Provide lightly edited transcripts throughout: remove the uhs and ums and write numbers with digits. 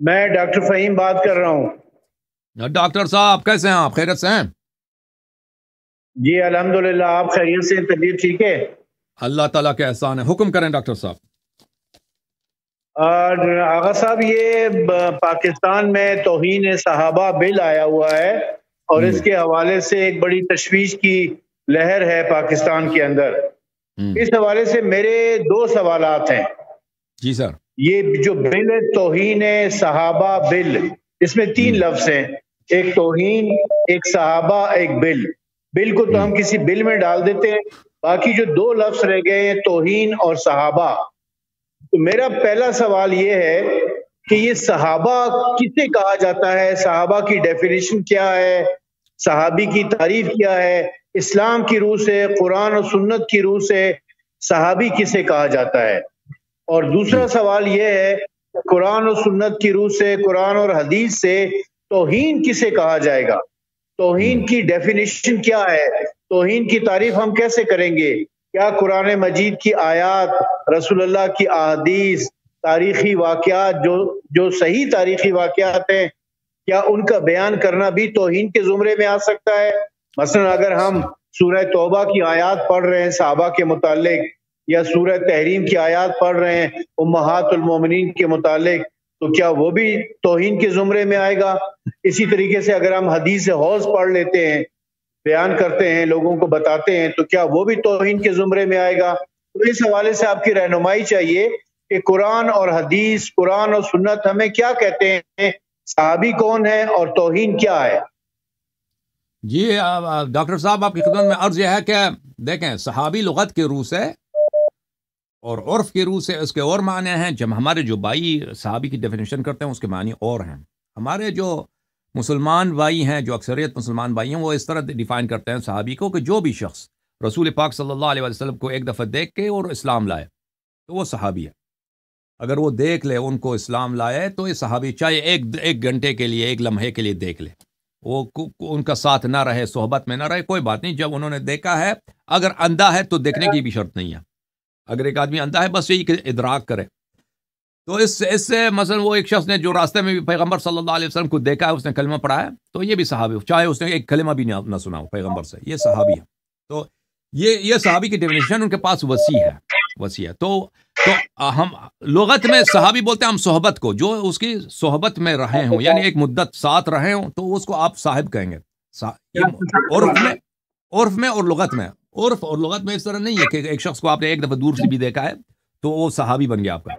میں ڈاکٹر فہیم بات کر رہا ہوں۔ ڈاکٹر صاحب کیسے ہیں آپ؟ خیریت سے ہیں؟ جی الحمدللہ، آپ خیریت سے؟ طبیعت ٹھیک ہے؟ اللہ تعالیٰ کے احسان ہے۔ حکم کریں ڈاکٹر صاحب۔ آغا صاحب، یہ پاکستان میں توہین صحابہ بل آیا ہوا ہے اور اس کے حوالے سے ایک بڑی تشویش کی لہر ہے پاکستان کے اندر۔ اس حوالے سے میرے دو سوالات ہیں۔ جی سر۔ یہ جو بل ہے توہین صحابہ بل، اس میں تین لفظ ہیں، ایک توہین، ایک صحابہ، ایک بل۔ بل کو تو ہم کسی بل میں ڈال دیتے ہیں، باقی جو دو لفظ رہ گئے ہیں توہین اور صحابہ۔ تو میرا پہلا سوال یہ ہے کہ یہ صحابہ کسے کہا جاتا ہے؟ صحابہ کی ڈیفینیشن کیا ہے؟ صحابی کی تعریف کیا ہے؟ اسلام کی روح سے، قرآن و سنت کی روح سے صحابی کسے کہا جاتا ہے؟ اور دوسرا سوال یہ ہے کہ قرآن و سنت کی روح سے، قرآن اور حدیث سے توہین کسے کہا جائے گا؟ توہین کی ڈیفینیشن کیا ہے؟ توہین کی تعریف ہم کیسے کریں گے؟ کیا قرآن مجید کی آیات، رسول اللہ کی احادیث، تاریخی واقعات جو صحیح تاریخی واقعات ہیں، کیا ان کا بیان کرنا بھی توہین کے زمرے میں آ سکتا ہے؟ مثلا اگر ہم سورہ توبہ کی آیات پڑھ رہے ہیں صحابہ کے متعلق، یا سورہ تحریم کی آیات پڑھ رہے ہیں امہات المومنین کے متعلق، تو کیا وہ بھی توہین کے زمرے میں آئے گا؟ اسی طریقے سے اگر ہم حدیث حوض پڑھ لیتے ہیں، بیان کرتے ہیں، لوگوں کو بتاتے ہیں، تو کیا وہ بھی توہین کے زمرے میں آئے گا؟ تو اس حوالے سے آپ کی رہنمائی چاہیے کہ قرآن اور حدیث، قرآن اور سنت ہمیں کیا کہتے ہیں، صحابی کون ہے اور توہین کیا ہے؟ جی ڈاکٹر صاحب، آپ کی خدمت میں عرض یہ ہے کہ دیکھیں، صحابی لغت کے روح سے اور عرف کی روح سے اس کے اور معنی ہیں۔ جب ہمارے جو بھائی صحابی کی ڈیفینیشن کرتے ہیں اس کے معنی اور ہیں۔ ہمارے جو مسلمان بھائی ہیں، جو اکثریت مسلمان بھائی ہیں، وہ اس طرح ڈیفائن کرتے ہیں صحابی کو کہ جو بھی شخص رسول پاک صلی اللہ علیہ وسلم کو ایک دفعہ دیکھ کے اور اسلام لائے تو وہ صحابی ہے۔ اگر وہ دیکھ لے ان کو، اسلام لائے، تو یہ صحابی، چاہے ایک گھنٹے کے لیے، ایک لمحے کے لیے دیکھ لے، وہ ان کا ساتھ نہ رہے، صحبت میں نہ رہے، کوئی بات نہیں۔ جب انہوں نے دیکھا ہے، اگر اندھا ہے تو دیکھنے کی بھی شرط نہیں ہے۔ اگر ایک آدمی اندھا ہے، بس یہی کہ ادراک کرے، تو اس سے مثلا وہ ایک شخص نے جو راستے میں بھی پیغمبر صلی اللہ علیہ وسلم کو دیکھا ہے، اس نے کلمہ پڑھا ہے، تو یہ بھی صحابی، چاہے اس نے ایک کلمہ بھی نہ سنا ہو پیغمبر سے، یہ صحابی ہے۔ تو یہ صحابی کی ڈیفینیشن ان کے پاس وسیع ہے۔ تو ہم لغت میں صحابی بولتے ہیں ہم صحبت کو، جو اس کی صحبت میں رہے ہوں، یعنی ایک مدت ساتھ رہے ہوں، تو اس کو آپ صاحب کہیں گے۔ عرف میں اور لغت میں، عرف اور لغت میں اس طرح نہیں ہے کہ ایک شخص کو آپ نے ایک دفعہ دور سے بھی دیکھا ہے تو وہ صحابی بن گیا آپ کا۔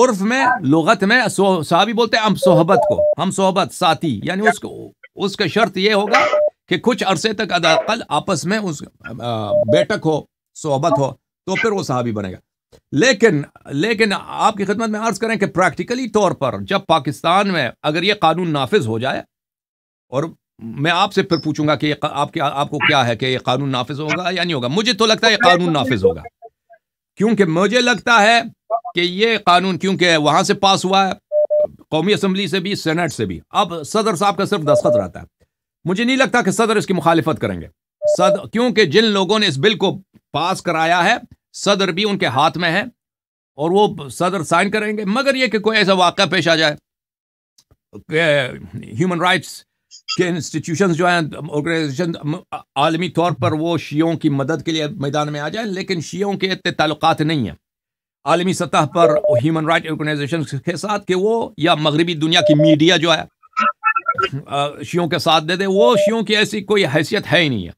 عرف میں، لغت میں صحابی بولتے ہیں ہم صحبت کو، ہم صحبت، ساتھی، یعنی اس کا شرط یہ ہوگا کہ کچھ عرصے تک اداقل آپس میں بیٹھک ہو، صحبت ہو، تو پھر وہ صحابی بنے گا۔ لیکن آپ کی خدمت میں عرض کریں کہ پریکٹیکلی طور پر جب پاکستان میں اگر یہ قانون نافذ ہو جائے، اور میں آپ سے پھر پوچھوں گا کہ آپ کو کیا ہے کہ یہ قانون نافذ ہوگا یا نہیں ہوگا؟ مجھے تو لگتا ہے یہ قانون نافذ ہوگا، کیونکہ مجھے لگتا ہے کہ یہ قانون کیونکہ وہاں سے پاس ہوا ہے، قومی اسمبلی سے بھی، سینٹ سے بھی، اب صدر صاحب کا صرف دستخط رہتا ہے۔ مجھے نہیں لگتا کہ صدر اس کی مخالفت کریں گے، کیونکہ جن لوگوں نے اس بل کو پاس کرایا ہے، صدر بھی ان کے ہاتھ میں ہے، اور وہ صدر سائن کریں گے۔ مگر یہ کہ کوئی ایسا واقعہ پیش آ جائے کہ ہیومن رائٹس کے انسٹیٹیوشنز جو ہیں، آرگنائزیشن، عالمی طور پر وہ شیعوں کی مدد کے لیے میدان میں آ جائیں، لیکن شیعوں کے اتنے تعلقات نہیں ہیں عالمی سطح پر ہیومن رائٹ آرگنائزیشن کے ساتھ کہ وہ، یا مغربی دنیا کی میڈیا جو ہے شیعوں کے ساتھ دے دے، وہ شیعوں کی ایسی کوئی حیثیت ہے ہی نہیں ہے،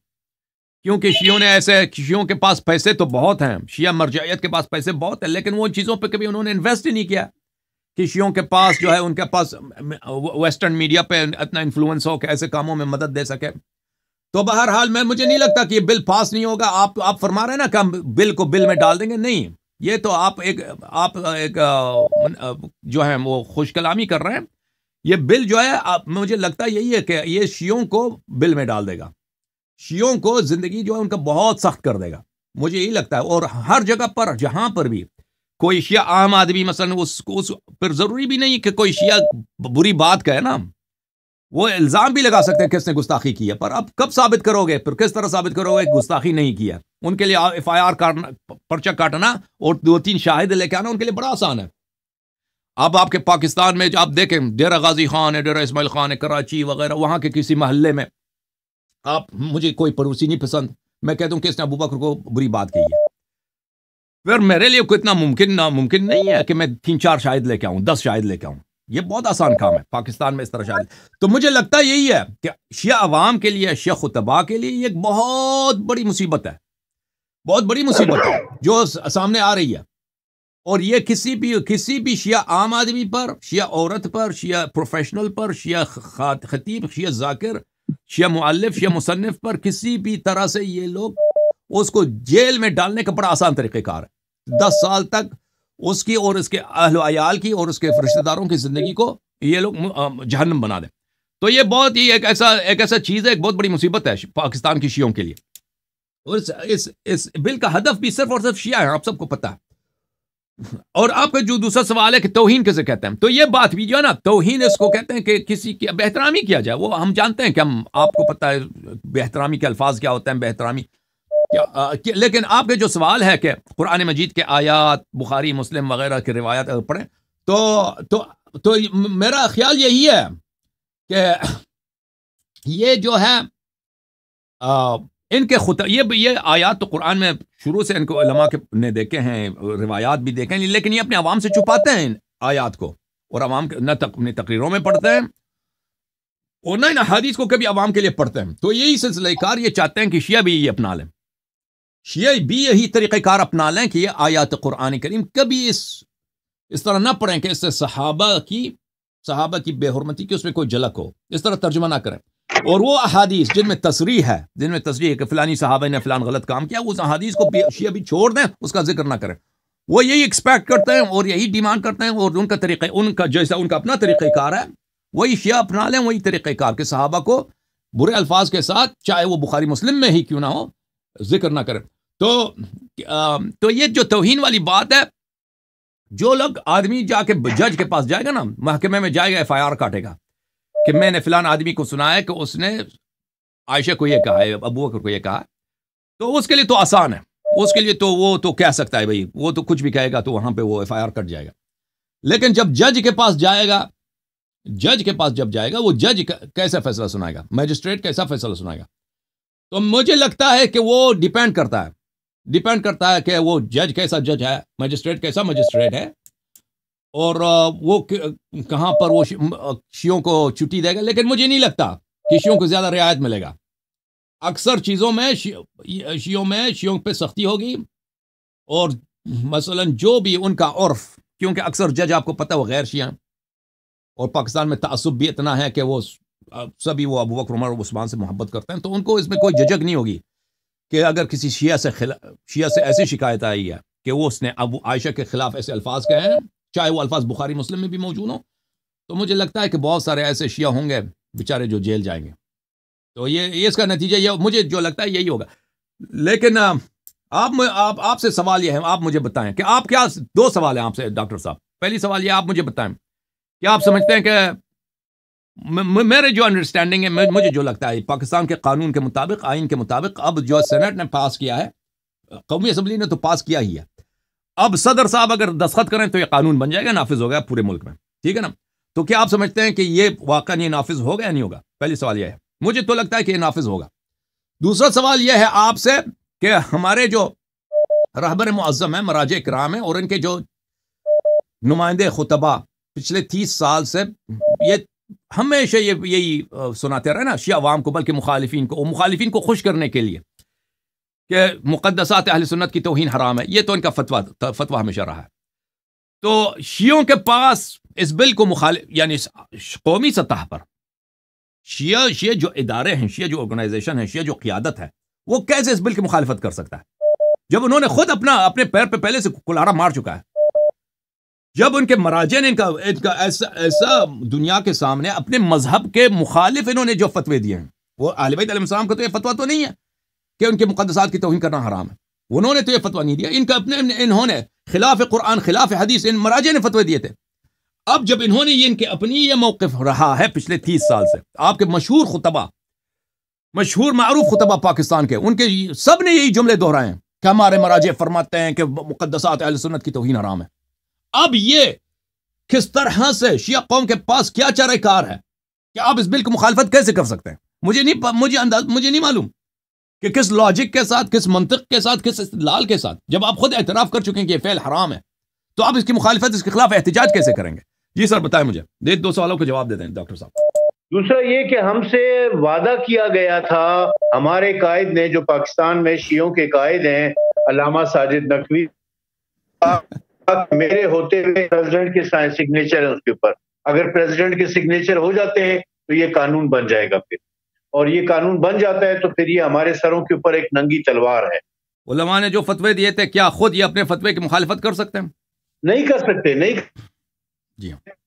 کیونکہ شیعوں کے پاس پیسے تو بہت ہیں، شیعہ مرجعیت کے پاس پیسے بہت ہیں، لیکن وہ ان چیزوں پہ کبھی انہوں نے انویسٹ ہی نہیں کیا کہ شیعوں کے پاس جو ہے، ان کے پاس ویسٹرن میڈیا پہ اتنا انفلوئنس ہو کہ ایسے کاموں میں مدد دے سکے۔ تو بہرحال مجھے نہیں لگتا کہ یہ بل پاس نہیں ہوگا۔ آپ فرما رہے ہیں نا کہ ہم بل کو بل میں ڈال دیں گے، نہیں، یہ تو آپ ایک جو ہے وہ خوش کلامی کر رہے ہیں۔ یہ بل جو ہے، مجھے لگتا ہے یہی ہے کہ یہ شیعوں کو بل میں ڈال دے گا، شیعوں کو زندگی جو ہے ان کا بہت سخت کر دے گا، مجھے یہی لگتا ہے۔ اور ہر جگہ پر جہاں پر بھی کوئی شیعہ عام آدمی مثلا اس پر ضروری بھی نہیں کہ کوئی شیعہ بری بات کہے نا، وہ الزام بھی لگا سکتے ہیں کہ اس نے گستاخی کی ہے، پر اب کب ثابت کرو گے؟ پھر کس طرح ثابت کرو گے گستاخی نہیں کیا؟ ان کے لیے FIR پرچہ کاٹنا اور 2-3 شاہد لے کے آنا ان کے لیے بڑا آسان ہے۔ آپ کے پاکستان میں آپ دیکھیں ڈیرہ غازی خان ہے، ڈیرہ اسماعیل خان ہے، کراچی وغیرہ، وہاں کے کسی محلے میں آپ مجھے کوئی پڑوسی نہیں پسند، میں کہتا ہوں کہ اس نے ابو بکر کو بری بات کہی ہے، پھر میرے لیے اتنا ناممکن نہیں ہے کہ میں 3-4 شاہد لے کے آؤں، 10 شاہد لے کے آؤں، یہ بہت آسان کام ہے پاکستان میں اس طرح شاہد۔ تو مجھے لگتا ہے یہی ہے کہ شیعہ عوام کے لیے، شیعہ خطباء کے لیے یہ ایک بہت بڑی مصیبت ہے، بہت بڑی مصیبت ہے جو سامنے آ رہی ہے، اور یہ کسی بھی شیعہ عام آدمی پر، شیعہ عورت پر، شیعہ پروفیشنل پر، شیعہ خطیب، شیعہ ذاکر، شیعہ مؤلف، شیعہ مصنف پر کسی بھی طرح سے یہ لوگ اس کو جیل میں ڈالنے کا بڑا آسان طریقہ کار ہے، 10 سال تک اس کی اور اس کے اہل و عیال کی اور اس کے رشتہ داروں کی زندگی کو یہ لوگ جہنم بنا دیں۔ تو یہ بہت ہی ایک ایسا چیز ہے، ایک بہت بڑی مصیبت ہے پاکستان کی شیعوں کے لیے، اور اس بل کا ہدف بھی صرف اور صرف شیعہ ہے، آپ سب کو پتہ ہے۔ اور آپ کا جو دوسرا سوال ہے کہ توہین کیسے کہتے ہیں، تو یہ بات بھی جو ہے نا، توہین اس کو کہتے ہیں کہ کسی کی بے احترامی کیا جائے، وہ ہم جانتے ہیں کہ آپ کو پتہ ہے بے احترامی کے الفاظ کیا ہوتے ہیں، بے احترامی لیکن آپ کے جو سوال ہے کہ قرآن مجید کے آیات، بخاری مسلم وغیرہ کی روایات اگر پڑھیں تو میرا خیال یہی ہے کہ یہ جو ہے ان کے یہ آیات تو قرآن میں شروع سے ان کو علماء نے دیکھے ہیں، روایات بھی دیکھے ہیں، لیکن یہ اپنے عوام سے چھپاتے ہیں ان آیات کو، اور عوام نہ اپنی تقریروں میں پڑھتے ہیں اور نہ ان احادیث کو کبھی عوام کے لیے پڑھتے ہیں۔ تو یہی سلسلہ کار یہ چاہتے ہیں کہ شیعہ بھی یہ اپنا لیں، شیعہ بھی یہی طریقہ کار اپنا لیں کہ یہ آیات قرآن کریم کبھی اس طرح نہ پڑھیں کہ اس سے صحابہ کی بے حرمتی کی اس میں کوئی جھلک ہو، اس طرح ترجمہ نہ کریں، اور وہ احادیث جن میں تصریح ہے کہ فلانی صحابہ نے فلان غلط کام کیا، اس احادیث کو شیعہ بھی چھوڑ دیں، اس کا ذکر نہ کریں۔ وہ یہی ایکسپیکٹ کرتے ہیں اور یہی ڈیمانڈ کرتے ہیں، اور ان کا طریقہ، ان کا جیسا ان کا اپنا طریقہ کار ہے وہی شیعہ اپنا لیں، وہی طریقہ کار کہ صحابہ کو برے الفاظ کے ساتھ، چاہے وہ بخاری مسلم میں ہی کیوں نہ ہو، ذکر نہ کریں۔ تو یہ جو توہین والی بات ہے، جو لوگ آدمی جا کے جج کے پاس جائے گا نا، محکمے میں جائے گا، FIR کاٹے گا کہ میں نے فلان آدمی کو سنا ہے کہ اس نے عائشہ کو یہ کہا ہے، ابو بکر کو یہ کہا، تو اس کے لیے تو آسان ہے، اس کے لیے تو وہ تو کہہ سکتا ہے بھائی، وہ تو کچھ بھی کہے گا تو وہاں پہ وہ FIR کٹ جائے گا۔ لیکن جب جج کے پاس جائے گا، وہ جج کیسا فیصلہ سنائے گا، میجسٹریٹ کیسا فیصلہ سنائے گا، تو مجھے لگتا ہے کہ وہ ڈیپینڈ کرتا ہے کہ وہ جج کیسا جج ہے، میجسٹریٹ کیسا میجسٹریٹ ہے، اور وہ کہاں پر وہ شیعوں کو چھٹی دے گا۔ لیکن مجھے نہیں لگتا کہ شیعوں کو زیادہ رعایت ملے گا، اکثر چیزوں میں شیعوں پہ سختی ہوگی، اور مثلا جو بھی ان کا عرف، کیونکہ اکثر جج آپ کو پتہ وہ غیر شیعہ، اور پاکستان میں تعصب بھی اتنا ہے کہ وہ سبھی وہ ابو بکر، عمر اور عثمان سے محبت کرتے ہیں، تو ان کو اس میں کوئی جھجک نہیں ہوگی کہ اگر کسی شیعہ سے ایسی شکایت آئی ہے کہ وہ اس نے ابو عائشہ کے خلاف ایسے الفاظ کہے ہیں، چاہے وہ الفاظ بخاری مسلم میں بھی موجود ہوں، تو مجھے لگتا ہے کہ بہت سارے ایسے شیعہ ہوں گے بیچارے جو جیل جائیں گے۔ تو یہ اس کا نتیجہ یہ مجھے جو لگتا ہے یہی ہوگا۔ لیکن آپ سے سوال یہ ہے، آپ مجھے بتائیں کہ آپ کیا، 2 سوال ہیں آپ سے ڈاکٹر صاحب۔ پہلی سوال یہ، آپ مجھے بتائیں کہ آپ سمجھتے ہیں کہ میرے جو انڈرسٹینڈنگ ہے، مجھے جو لگتا ہے پاکستان کے قانون کے مطابق، آئین کے مطابق، اب جو سینٹ نے پاس کیا ہے، قومی اسمبلی نے تو پاس کیا ہی ہے، اب صدر صاحب اگر دستخط کریں تو یہ قانون بن جائے گا، نافذ ہو گیا پورے ملک میں، ٹھیک ہے نا؟ تو کیا آپ سمجھتے ہیں کہ یہ واقعا یہ نافذ ہوگا یا نہیں ہوگا؟ پہلی سوال یہ ہے، مجھے تو لگتا ہے کہ یہ نافذ ہوگا۔ دوسرا سوال یہ ہے آپ سے کہ ہمارے جو رہبر معظم ہیں، مراجع کرام ہیں، اور ان کے جو نمائندے خطباء پچھلے 30 سال سے یہ ہمیشہ یہی سناتے رہے نا شیعہ عوام کو، بلکہ مخالفین کو خوش کرنے کے لیے کہ مقدسات اہل سنت کی توہین حرام ہے، یہ تو ان کا فتویٰ ہمیشہ رہا ہے۔ تو شیعوں کے پاس اس بل کو یعنی قومی سطح پر شیعہ جو ادارے ہیں، شیعہ جو آرگنائزیشن ہے، شیعہ جو قیادت ہے، وہ کیسے اس بل کی مخالفت کر سکتا ہے جب انہوں نے خود اپنے پیر پہ پہلے سے کلہاڑا مار چکا ہے، جب ان کے مراجع نے ان کا ایسا دنیا کے سامنے اپنے مذہب کے مخالف انہوں نے جو فتوے دیے ہیں، وہ اہل بیت علیہ السلام کا تو یہ فتویٰ تو نہیں ہے کہ ان کے مقدسات کی توہین کرنا حرام ہے، انہوں نے تو یہ فتویٰ نہیں دیا، انہوں نے خلاف قرآن، خلاف حدیث، ان مراجع نے فتوے دیے تھے۔ اب جب انہوں نے ان کے اپنی یہ موقف رہا ہے پچھلے 30 سال سے، آپ کے مشہور معروف خطبہ پاکستان کے، ان کے سب نے یہی جملے دہرائے ہیں کہ ہمارے مراجع فرماتے ہیں کہ مقدسات اہل سنت کی توہین حرام ہے۔ اب یہ کس طرح سے شیعہ قوم کے پاس کیا چارہ کار ہے کہ آپ اس بل کی مخالفت کیسے کر سکتے ہیں؟ مجھے نہیں معلوم کہ کس لاجک کے ساتھ، کس منطق کے ساتھ، کس استدلال کے ساتھ، جب آپ خود اعتراف کر چکے ہیں کہ یہ فعل حرام ہے تو آپ اس کی مخالفت، اس کے خلاف احتجاج کیسے کریں گے؟ جی سر بتائیں مجھے، دو سوالوں کے جواب دے دیں ڈاکٹر صاحب۔ دوسرا یہ کہ ہم سے وعدہ کیا گیا تھا، ہمارے قائد نے، جو پاکستان میں شیعوں کے قائد ہیں، علامہ ساجد نقوی، میرے ہوتے ہوئے پریزیڈنٹ کے سگنیچر ہے اس کے اوپر، اگر پریزیڈنٹ کے سگنیچر ہو جاتے ہیں تو یہ قانون بن جائے گا پھر، اور یہ قانون بن جاتا ہے تو پھر یہ ہمارے سروں کے اوپر ایک ننگی تلوار ہے۔ علماء نے جو فتوے دیے تھے، کیا خود یہ اپنے فتوے کی مخالفت کر سکتے ہیں؟ نہیں کر سکتے، نہیں۔ جی ہاں۔